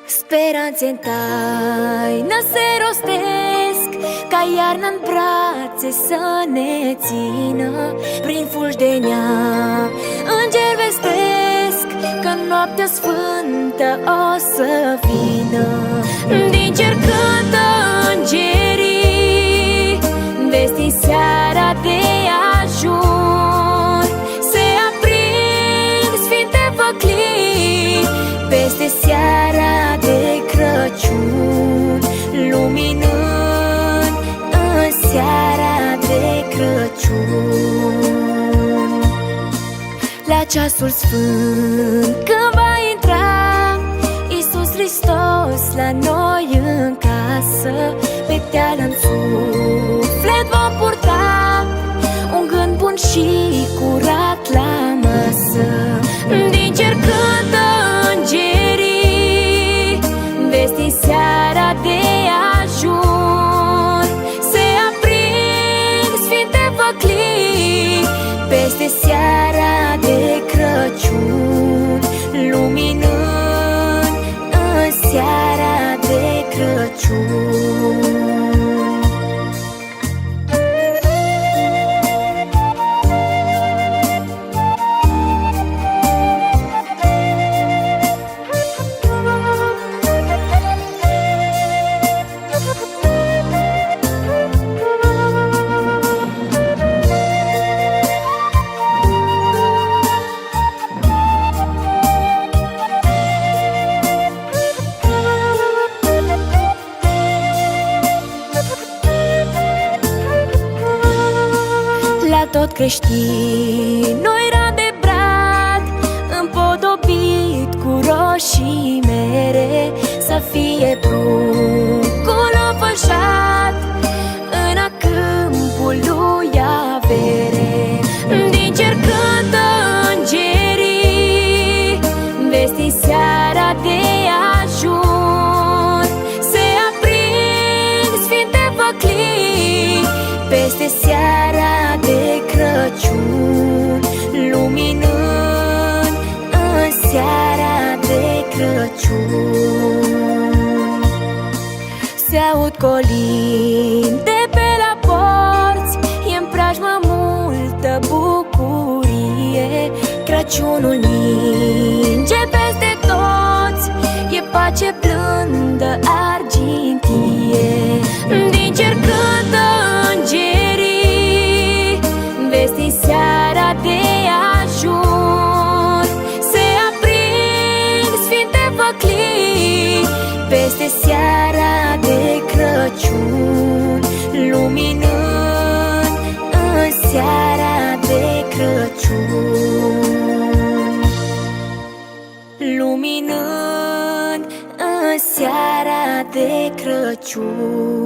Speranțe-n taină se rostesc, ca iarna-n brațe să ne țină. Prin fulgi de neam îngeri vestesc că noaptea sfântă o să vină. Din cer cântă îngerii, vesti seara de ajun. Se aprind sfinte făclii peste seara de Crăciun, luminând în seara de Crăciun. La ceasul sfânt când va intra Iisus Hristos la noi în casă, pe teală în suflet vom purta un gând bun și curat la masă. Din cer cântă îngerii, vesti seara de ajun. Se aprind sfinte făclii peste seara de Crăciun, luminând în seara de Crăciun. Tot creștinul era de brad, împodobit cu roșii mere, să fie pruncul înfășat în a câmpului avere. Din cer cântă îngerii, vesti seara de ajun. Se aprind sfinte făclii peste seara de Crăciun, luminând în seara de Crăciun. Se aud colinde pe la porți, e-n preajmă multă bucurie. Crăciunul ninge peste toți, e pace blândă argintie. Din cer cântă îngerii, vesti seara de ajun. Se aprind sfinte făclii peste seara de Crăciun, luminând în seara de Crăciun, luminând în seara de Crăciun.